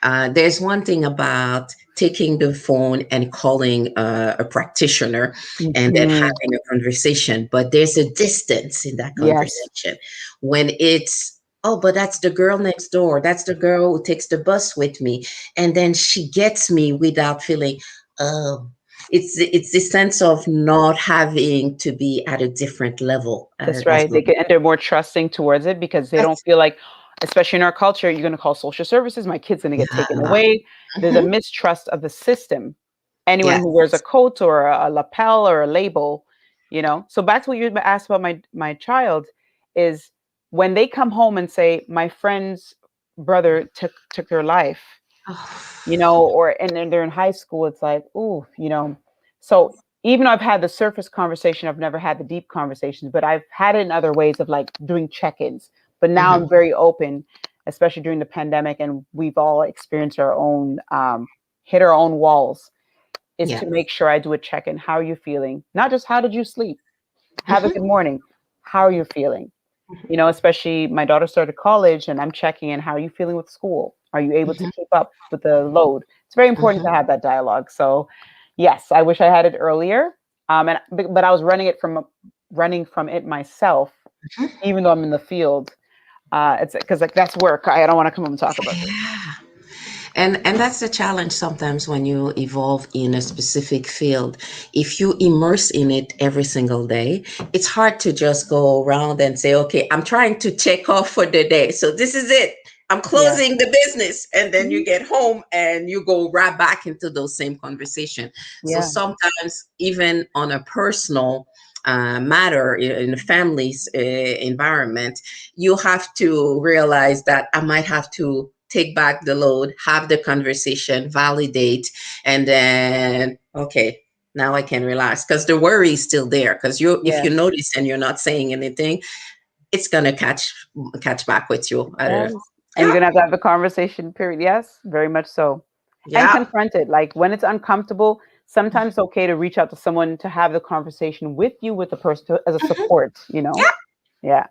S1: There's one thing about taking the phone and calling a practitioner and then
S2: Mhm.
S1: having a conversation, but there's a distance in that
S2: Yes.
S1: conversation when it's, oh, but that's the girl next door. That's the girl who takes the bus with me. And then she gets me without feeling, oh, it's this sense of not having to be at a different level
S2: That's
S1: as
S2: right.
S1: well.
S2: And they're more trusting towards it because they don't
S1: That's,
S2: feel like, especially in our culture, you're going to call social services, my kid's going to get taken
S1: yeah.
S2: away. There's a
S1: Mhm.
S2: mistrust of the system. Anyone
S1: Yes.
S2: who wears a coat or a lapel or a label, So back to what you asked about my child is when they come home and say, my friend's brother took their life,
S1: Oh,
S2: or and then they're in high school, it's like, ooh, So even though I've had the surface conversation, I've never had the deep conversations, but I've had it in other ways of like doing check-ins. But now
S1: mhm.
S2: I'm very open, especially during the pandemic, and we've all experienced our own hit our own walls. Is
S1: Yeah.
S2: to make sure I do a check-in. How are you feeling? Not just how did you sleep? Have a good morning. How are you feeling? Especially my daughter started college and I'm checking in. How are you feeling with school? Are you able to
S1: Mhm,
S2: keep up with the load? It's very important to
S1: mhm,
S2: have that dialogue. So, yes, I wish I had it earlier. But I was running from it myself,
S1: mhm.
S2: even though I'm in the field. It's because like that's work. I don't want to come home and talk about this.
S1: Yeah. And that's the challenge sometimes when you evolve in a specific field. If you immerse in it every single day, it's hard to just go around and say, okay, I'm trying to check off for the day. So this is it. I'm
S2: Yeah.
S1: closing the business. And then you
S2: Mhm.
S1: get home and you go right back into those same conversation. So
S2: Yeah.
S1: sometimes even on a personal matter in the family's environment, you have to realize that I might have to take back the load, have the conversation, validate, and then, okay, now I can relax because the worry is still there. Because if you
S2: Yes.
S1: notice and you're not saying anything, it's gonna catch back with you.
S2: Yes. And you're
S1: Yeah,
S2: gonna have to have the conversation, period. Yes, very much so. And
S1: yeah.
S2: confront it. Like when it's uncomfortable, sometimes it's okay to reach out to someone to have the conversation with you, with the person as a
S1: Mhm.
S2: support.
S1: Yeah.
S2: Yeah.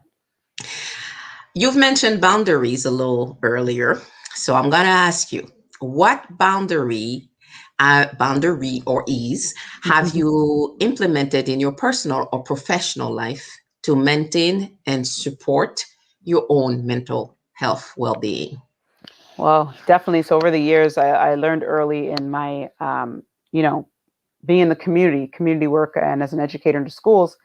S1: You've mentioned boundaries a little earlier. So I'm going to ask you, what boundary or ease have you implemented in your personal or professional life to maintain and support your own mental health well-being?
S2: Well, definitely. So over the years, I learned early in my, being in the community work, and as an educator in the schools,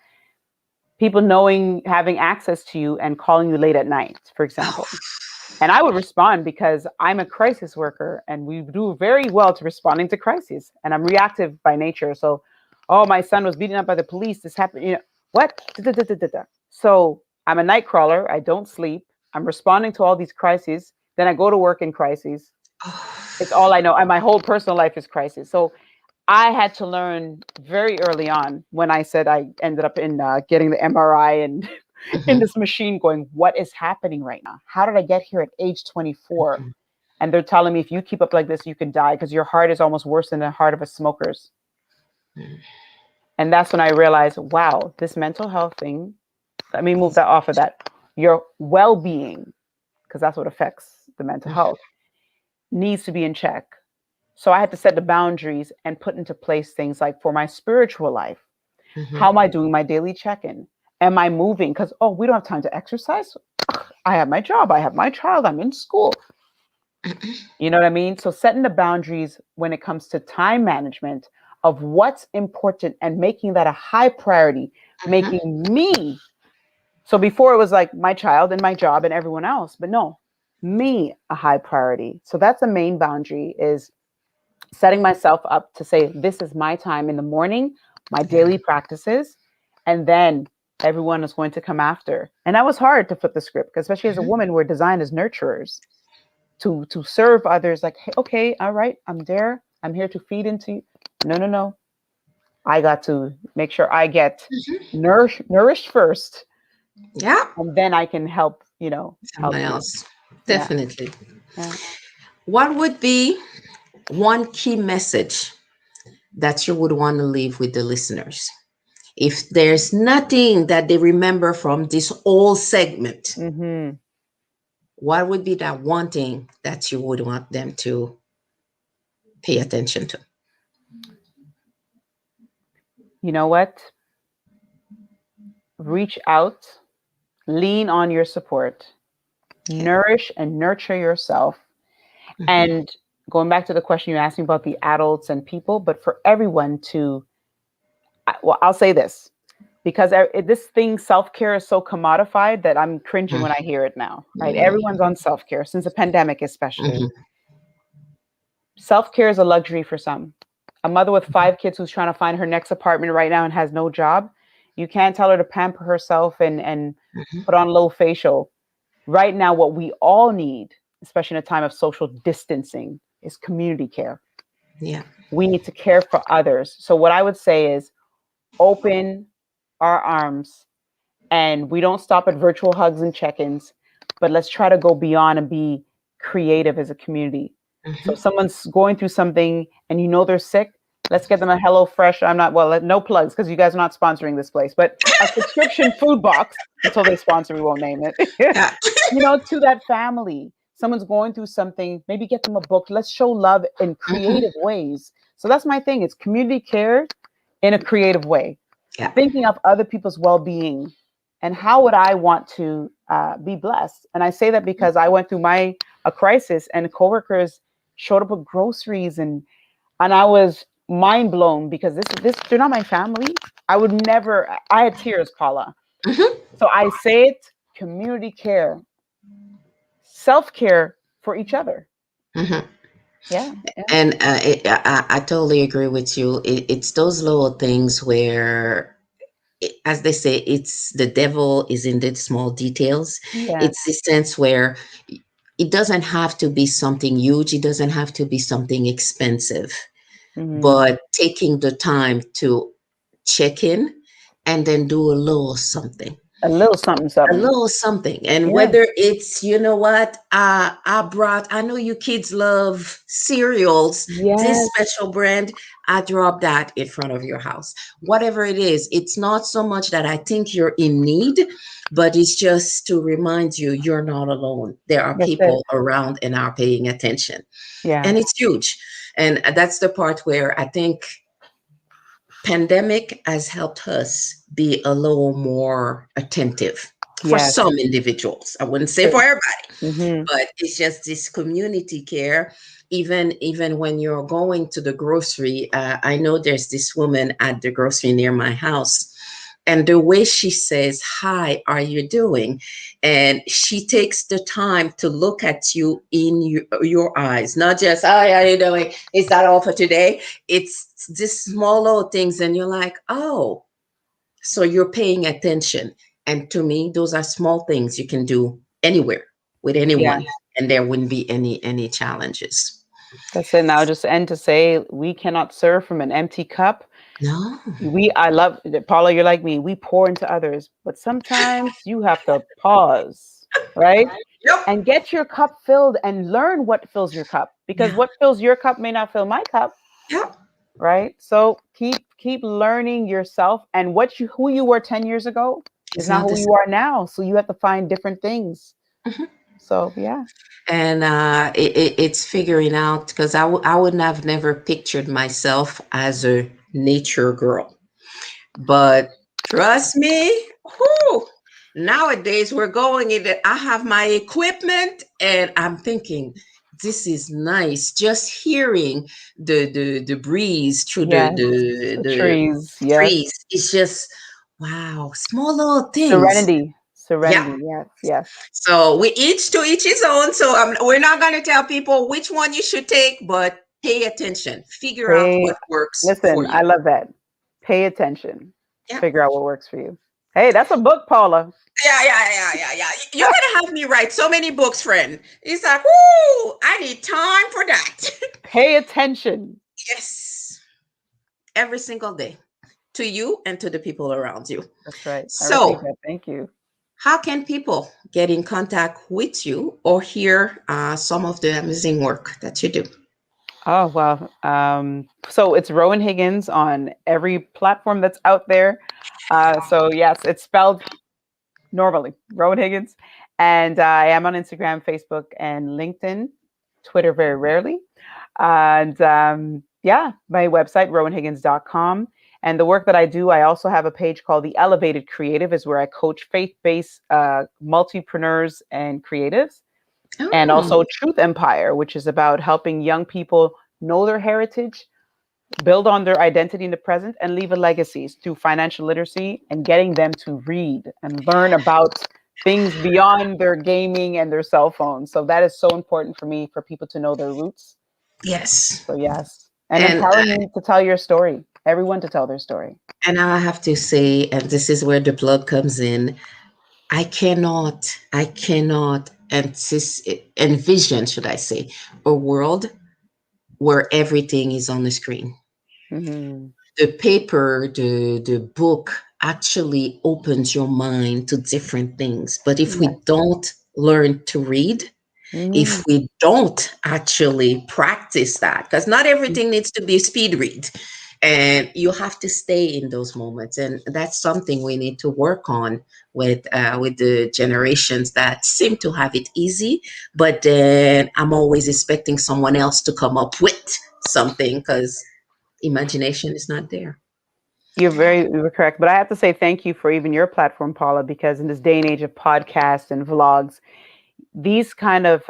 S2: people knowing, having access to you and calling you late at night, for example. And I would respond because I'm a crisis worker and we do very well to responding to crises. And I'm reactive by nature. So, oh, my son was beaten up by the police. This happened. What? Da, da, da, da, da. So I'm a night crawler. I don't sleep. I'm responding to all these crises. Then I go to work in crises. It's all I know. And my whole personal life is crisis. So I had to learn very early on when I said I ended up in getting the MRI and in
S1: Mhm,
S2: this machine going, what is happening right now? How did I get here at age 24?
S1: mhm,
S2: And they're telling me if you keep up like this, you can die because your heart is almost worse than the heart of a smoker's. And that's when I realized, wow, this mental health thing, let me move that off of that. Your well being, because that's what affects the mental health, needs to be in check. So I had to set the boundaries and put into place things like for my spiritual life. How
S1: mhm,
S2: am I doing my daily check in? Am I moving? Because, oh, we don't have time to exercise. I have my job. I have my child. I'm in school. You know what I mean? So setting the boundaries when it comes to time management of what's important and making that a high priority,
S1: mhm,
S2: making me. So before it was like my child and my job and everyone else, but no, me a high priority. So that's the main boundary is setting myself up to say, this is my time in the morning, my
S1: yeah.
S2: daily practices, and then everyone is going to come after. And that was hard to flip the script, especially as a
S1: Mhm,
S2: woman, we're designed as nurturers to serve others. Like, hey, okay, all right, I'm there. I'm here to feed into you. No, no, no. I got to make sure I get
S1: mhm.
S2: nourished first,
S1: Yeah.
S2: and then I can help, help
S1: Someone
S2: you.
S1: else.
S2: Yeah.
S1: Definitely.
S2: Yeah.
S1: What would be one key message that you would want to leave with the listeners? If there's nothing that they remember from this whole segment,
S2: Hmm.
S1: what would be that one thing that you would want them to pay attention to?
S2: You know what? Reach out, lean on your support,
S1: Yeah.
S2: nourish and nurture yourself.
S1: Mhm,
S2: And going back to the question you asked me about the adults and people, but for everyone to, well, I'll say this because this thing, self care, is so commodified that I'm cringing when I hear it now, right?
S1: mhm,
S2: Everyone's on self care since the pandemic, especially.
S1: mhm,
S2: Self care is a luxury for some. A mother with 5 kids who's trying to find her next apartment right now and has no job, you can't tell her to pamper herself and
S1: mhm.
S2: put on low facial. Right now, what we all need, especially in a time of social distancing, is community care.
S1: Yeah.
S2: We need to care for others. So, what I would say is open our arms and we don't stop at virtual hugs and check ins, but let's try to go beyond and be creative as a community. So,
S1: Mhm,
S2: if someone's going through something and you know they're sick, Let's get them a Hello Fresh. I'm not, well, no plugs because you guys are not sponsoring this place, but a subscription food box until they sponsor, we won't name it.
S1: Yeah.
S2: To that family. Someone's going through something, maybe get them a book. Let's show love in
S1: Mhm.
S2: creative ways. So that's my thing. It's community care in a creative way,
S1: Yeah.
S2: thinking of other people's well-being and how would I want to be blessed. And I say that because I went through a crisis and coworkers showed up with groceries and I was mind blown because this they're not my family. I would never. I had tears, Paula.
S1: Mhm.
S2: So I say it: community care, self care for each other.
S1: Mhm.
S2: Yeah, yeah,
S1: And I totally agree with you. It's those little things where, as they say, it's the devil is in the small details.
S2: yes.
S1: It's the sense where it doesn't have to be something huge. It doesn't have to be something expensive,
S2: Hmm.
S1: but taking the time to check in and then do a little something.
S2: A little something,
S1: A
S2: something.
S1: little something. And
S2: Yeah.
S1: whether it's, you know what, I know you kids love cereals, this
S2: Yes.
S1: special brand, I drop that in front of your house. Whatever it is, it's not so much that I think you're in need, but it's just to remind you you're not alone. There are
S2: That's it.
S1: people around and are paying attention.
S2: Yeah.
S1: And it's huge. And that's the part where I think pandemic has helped us be a little more attentive for
S2: Yes.
S1: some individuals. I wouldn't say for everybody,
S2: Mm-hmm.
S1: but it's just this community care. Even when you're going to the grocery, I know there's this woman at the grocery near my house, and the way she says hi, are you doing, and she takes the time to look at you in your eyes, not just hi, how are you doing, is that all for today. It's just small little things, and you're like, oh, so you're paying attention. And to me, those are small things you can do anywhere with
S2: Yeah.
S1: anyone, and there wouldn't be any challenges.
S2: That's it. Now, just end to say, we cannot serve from an empty cup.
S1: No.
S2: I love Paula. You're like me. We pour into others, but sometimes you have to pause, right?
S1: Yep.
S2: And get your cup filled and learn what fills your cup because
S1: Yeah.
S2: what fills your cup may not fill my cup,
S1: Yep.
S2: right? So keep learning yourself and who you were 10 years ago is
S1: It's
S2: not
S1: not
S2: who
S1: the
S2: you are now. So you have to find different things.
S1: same.
S2: So yeah.
S1: And it's figuring out, because I would have never pictured myself as a nature girl, but trust me, whew, nowadays we're going in it. I have my equipment and I'm thinking this is nice, just hearing the breeze through
S2: Yes. The
S1: the
S2: trees. Yes.
S1: trees. It's just wow, small little things.
S2: Serenity.
S1: Yeah.
S2: Serenity. Yes. Yes.
S1: So we each to each his own. So we're not going to tell people which one you should take, but pay attention. Figure out
S2: Pay
S1: what works for
S2: Listen,
S1: you.
S2: I love that. Pay attention.
S1: Yeah.
S2: Figure out what works for you. Hey, that's a book, Paula.
S1: Yeah. You're gonna have me write so many books, friend. It's like, whoo, I need time for that.
S2: Pay attention.
S1: Yes. Every single day. To you and to the people around you.
S2: That's right. I received
S1: So
S2: that. Thank you.
S1: how can people get in contact with you or hear some of the amazing work that you do?
S2: Oh, well. So it's Roen Higgins on every platform that's out there. So yes, it's spelled normally, Roen Higgins. And I am on Instagram, Facebook, and LinkedIn, Twitter very rarely. And yeah, my website, rowanhiggins.com. And the work that I do, I also have a page called The Elevated Creative, is where I coach faith-based multipreneurs and creatives. And
S1: Oh,
S2: also Truth Empire, which is about helping young people know their heritage, build on their identity in the present, and leave a legacy through financial literacy and getting them to read and learn about things beyond their gaming and their cell phones. So that is so important for me, for people to know their roots.
S1: yes.
S2: So yes, and
S1: And
S2: empowering you to tell your story. Everyone to tell their story.
S1: and I have to say, and this is where the plug comes in. I cannot envision, should I say, a world where everything is on the screen.
S2: Hmm.
S1: The paper, the book actually opens your mind to different things. But if we
S2: Yes.
S1: don't learn to read,
S2: Hmm.
S1: if we don't actually practice that, because not everything needs to be speed read. and you have to stay in those moments, and that's something we need to work on with the generations that seem to have it easy, but then I'm always expecting someone else to come up with something because imagination is not there.
S2: You're correct. But I have to say thank you for even your platform, Paula, because in this day and age of podcasts and vlogs, these kind of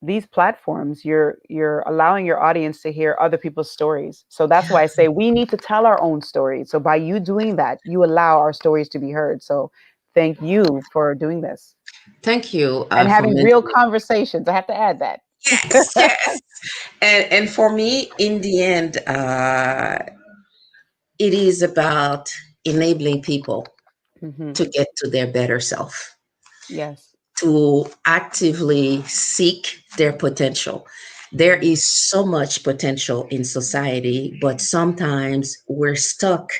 S2: these platforms, you're allowing your audience to hear other people's stories. So that's why I say we need to tell our own stories. So by you doing that, you allow our stories to be heard. So thank you for doing this
S1: Thank you
S2: and
S1: for
S2: having real
S1: mentioning.
S2: conversations. I have to add that.
S1: Yes, yes. And for me, in the end, it is about enabling people
S2: Hmm.
S1: to get to their better self,
S2: Yes.
S1: to actively seek their potential. There
S2: Hmm.
S1: is so much potential in society, but sometimes we're stuck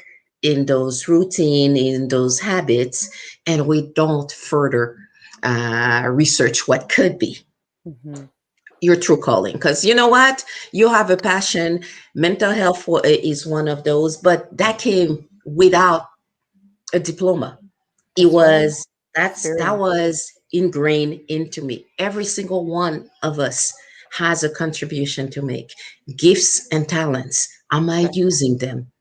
S1: in those routine, in those habits, and we don't further research what could be
S2: Hmm.
S1: your true calling. Because you know what? You have a passion. Mental health is one of those, but that came without a diploma. It
S2: That's right.
S1: was that
S2: Experience.
S1: was ingrained into me. Every single one of us has a contribution to make. Gifts and talents. Am I
S2: Right.
S1: using them?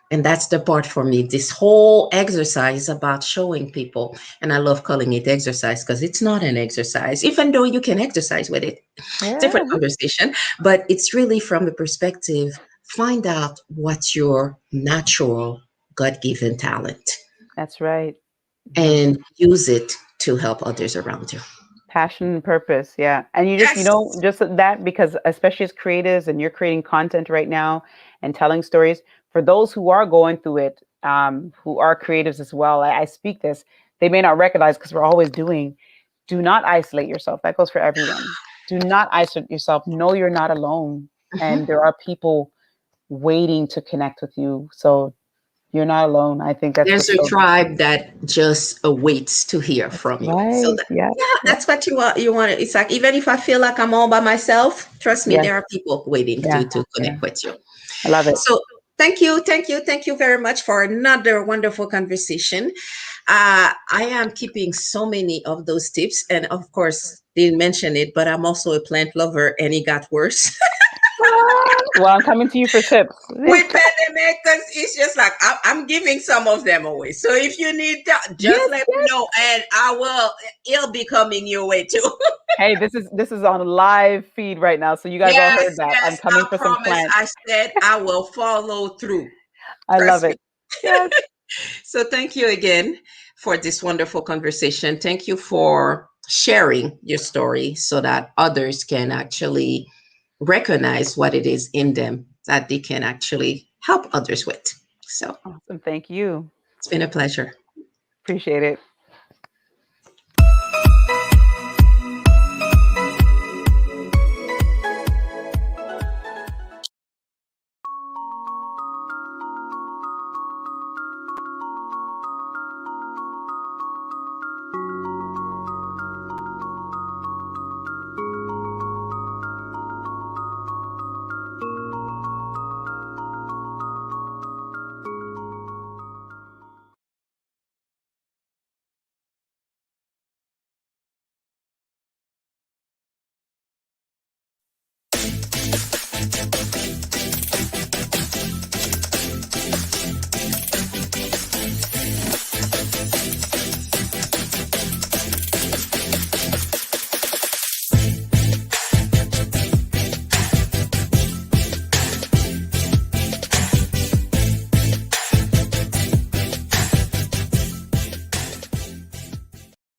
S1: And that's the part for me. This whole exercise about showing people, and I love calling it exercise because it's not an exercise, even though you can exercise with it. Different
S2: Yeah.
S1: conversation, but it's really from the perspective find out what's your natural God given talent
S2: That's right. Hmm.
S1: and use it to help others around you.
S2: Passion and purpose, yeah. And you just,
S1: Yes.
S2: just that, because especially as creatives and you're creating content right now and telling stories, for those who are going through it, who are creatives as well, I speak this, they may not recognize because we're always doing, do not isolate yourself. That goes for everyone. Do not isolate yourself. Know you're not alone.
S1: Mhm.
S2: And there are people waiting to connect with you. So you're not alone. I think that's
S1: There's
S2: what's
S1: a
S2: so,
S1: tribe that just awaits to hear
S2: that's
S1: from you. So
S2: right.
S1: that,
S2: Yeah.
S1: yeah,
S2: Yeah.
S1: that's what you want. You want it. It's like even if I feel like I'm all by myself, trust me,
S2: Yes.
S1: there are people waiting
S2: Yeah.
S1: to
S2: Yeah.
S1: connect with you.
S2: I love it.
S1: So thank you very much for another wonderful conversation. I am keeping so many of those tips, and of course, didn't mention it, but I'm also a plant lover, and it got worse
S2: Well, I'm coming to you for tips.
S1: with pandemic because it's just like I'm giving some of them away. So if you need that, just
S2: Yes,
S1: let me
S2: yes.
S1: know, and I will. It'll be coming your way too.
S2: Hey, this is on live feed right now, so you guys all
S1: Yes,
S2: heard that. I'm
S1: yes,
S2: coming
S1: I
S2: for some
S1: promise.
S2: plants.
S1: I said I will follow through.
S2: I love
S1: Trust me.
S2: it. Yes.
S1: So thank you again for this wonderful conversation. Thank you for sharing your story so that others can actually recognize what it is in them that they can actually help others with. So
S2: Awesome. Thank you.
S1: it's been a pleasure.
S2: Appreciate it.